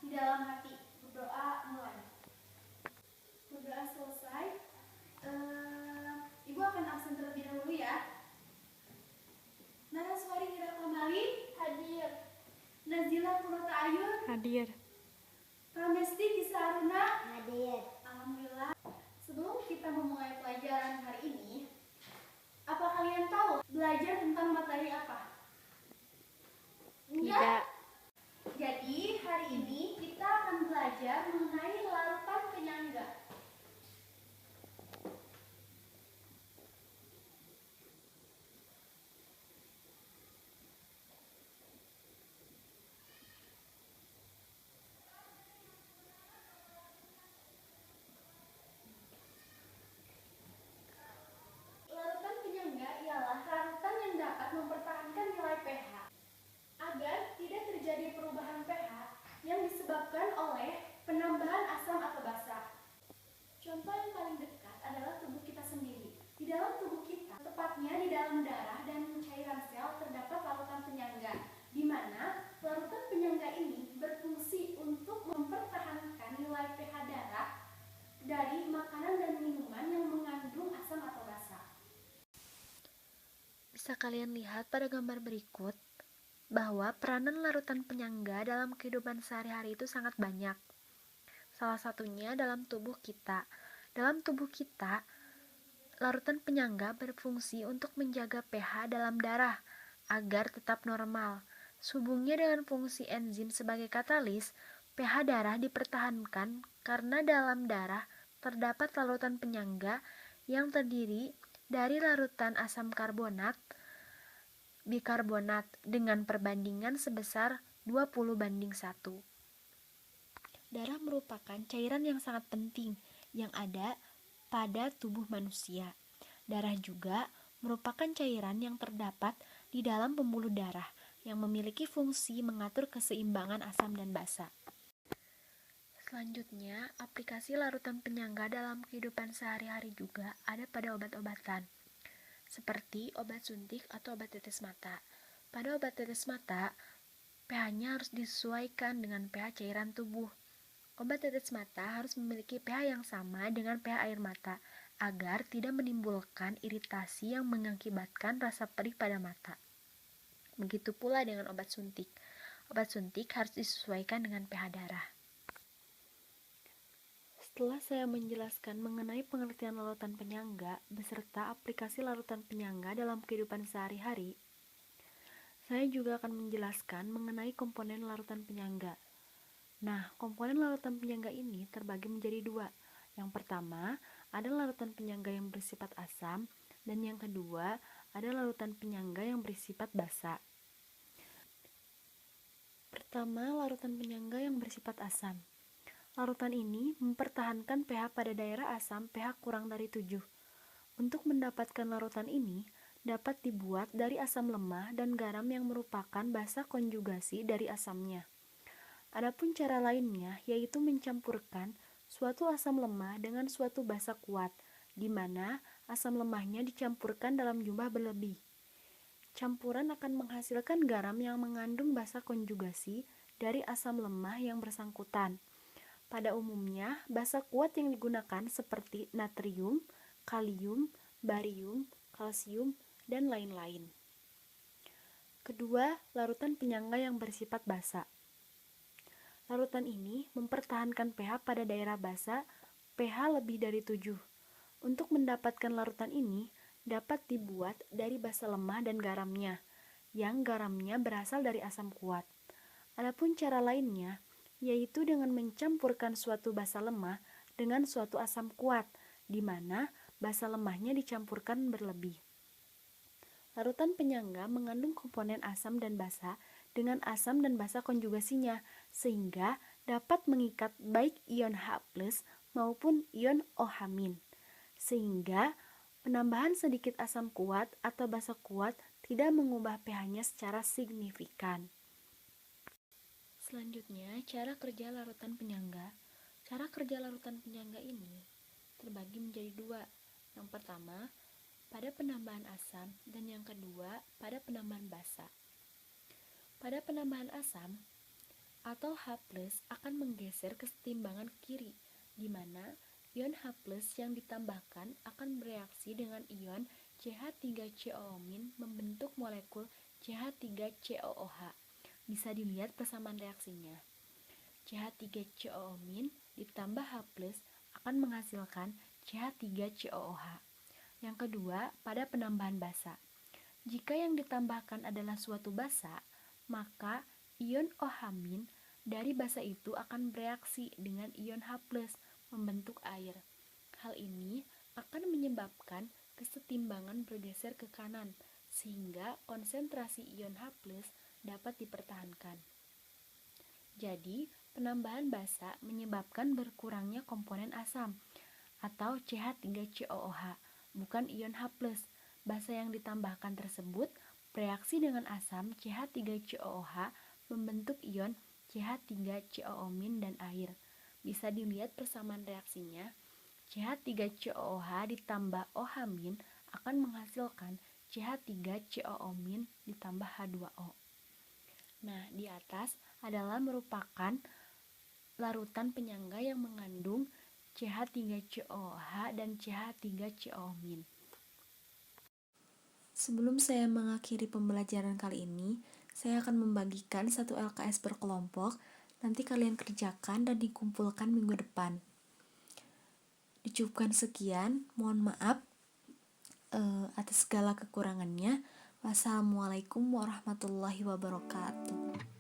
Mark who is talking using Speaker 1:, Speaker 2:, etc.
Speaker 1: di dalam hati. Berdoa mulai. Berdoa selesai, Ibu akan absen terlebih dahulu ya. Naraswari Hira Kamali hadir. Nazila Purata Ayun
Speaker 2: Hadir.
Speaker 1: Pramesti Gisa Aruna
Speaker 3: Hadir.
Speaker 1: Alhamdulillah. Sebelum kita memulai pelajaran hari ini, apa kalian tahu belajar tentang materi apa?
Speaker 2: Tidak.
Speaker 1: Jadi hari ini kita akan belajar mengenai larutan penyangga. Larutan penyangga ialah larutan yang dapat mempertahankan nilai pH agar tidak terjadi perubahan pH yang disebabkan oleh penambahan asam atau basa. Contoh yang paling dekat adalah tubuh kita sendiri. Di dalam tubuh kita, tepatnya di dalam darah dan cairan sel terdapat larutan penyangga, di mana larutan penyangga ini berfungsi untuk mempertahankan nilai pH darah dari makanan dan minuman yang mengandung asam atau basa.
Speaker 2: Bisa kalian lihat pada gambar berikut bahwa peranan larutan penyangga dalam kehidupan sehari-hari itu sangat banyak. Salah satunya dalam tubuh kita. Dalam tubuh kita, larutan penyangga berfungsi untuk menjaga pH dalam darah agar tetap normal. Sehubungnya dengan fungsi enzim sebagai katalis, pH darah dipertahankan karena dalam darah terdapat larutan penyangga yang terdiri dari larutan asam karbonat, bikarbonat dengan perbandingan sebesar 20:1. Darah merupakan cairan yang sangat penting yang ada pada tubuh manusia. Darah juga merupakan cairan yang terdapat di dalam pembuluh darah yang memiliki fungsi mengatur keseimbangan asam dan basa. Selanjutnya, aplikasi larutan penyangga dalam kehidupan sehari-hari juga ada pada obat-obatan, seperti obat suntik atau obat tetes mata. Pada obat tetes mata, pH-nya harus disesuaikan dengan pH cairan tubuh. Obat tetes mata harus memiliki pH yang sama dengan pH air mata, agar tidak menimbulkan iritasi yang mengakibatkan rasa perih pada mata. Begitu pula dengan obat suntik. Obat suntik harus disesuaikan dengan pH darah. Setelah saya menjelaskan mengenai pengertian larutan penyangga beserta aplikasi larutan penyangga dalam kehidupan sehari-hari, saya juga akan menjelaskan mengenai komponen larutan penyangga. Nah, komponen larutan penyangga ini terbagi menjadi dua. Yang pertama, ada larutan penyangga yang bersifat asam, dan yang kedua, ada larutan penyangga yang bersifat basa. Pertama, larutan penyangga yang bersifat asam. Larutan ini mempertahankan pH pada daerah asam pH kurang dari 7. Untuk mendapatkan larutan ini, dapat dibuat dari asam lemah dan garam yang merupakan basa konjugasi dari asamnya. Adapun cara lainnya yaitu mencampurkan suatu asam lemah dengan suatu basa kuat, di mana asam lemahnya dicampurkan dalam jumlah berlebih. Campuran akan menghasilkan garam yang mengandung basa konjugasi dari asam lemah yang bersangkutan. Pada umumnya, basa kuat yang digunakan seperti natrium, kalium, barium, kalsium, dan lain-lain. Kedua, larutan penyangga yang bersifat basa. Larutan ini mempertahankan pH pada daerah basa pH lebih dari 7. Untuk mendapatkan larutan ini dapat dibuat dari basa lemah dan garamnya, yang garamnya berasal dari asam kuat. Adapun cara lainnya yaitu dengan mencampurkan suatu basa lemah dengan suatu asam kuat, di mana basa lemahnya dicampurkan berlebih. Larutan penyangga mengandung komponen asam dan basa dengan asam dan basa konjugasinya, sehingga dapat mengikat baik ion H+ maupun ion OH-, sehingga penambahan sedikit asam kuat atau basa kuat tidak mengubah pH-nya secara signifikan. Selanjutnya, cara kerja larutan penyangga. Cara kerja larutan penyangga ini terbagi menjadi dua. Yang pertama, pada penambahan asam, dan yang kedua, pada penambahan basa. Pada penambahan asam, atau H+ akan menggeser kesetimbangan kiri, di mana ion H+ yang ditambahkan akan bereaksi dengan ion CH3COO- membentuk molekul CH3COOH. Bisa dilihat persamaan reaksinya. CH3COO- ditambah H+ akan menghasilkan CH3COOH. Yang kedua, pada penambahan basa. Jika yang ditambahkan adalah suatu basa, maka ion OH- dari basa itu akan bereaksi dengan ion H+ membentuk air. Hal ini akan menyebabkan kesetimbangan bergeser ke kanan, sehingga konsentrasi ion H+ dapat dipertahankan. Jadi, penambahan basa menyebabkan berkurangnya komponen asam atau CH3COOH, bukan ion H+. Basa yang ditambahkan tersebut bereaksi dengan asam CH3COOH membentuk ion CH3COO- dan air. Bisa dilihat persamaan reaksinya. CH3COOH ditambah OH- akan menghasilkan CH3COO- ditambah H2O. Nah, di atas adalah merupakan larutan penyangga yang mengandung CH3COOH dan CH3COO-. Sebelum saya mengakhiri pembelajaran kali ini, saya akan membagikan satu LKS berkelompok. Nanti kalian kerjakan dan dikumpulkan minggu depan. Dicukupkan sekian, mohon maaf atas segala kekurangannya. Wassalamualaikum warahmatullahi wabarakatuh.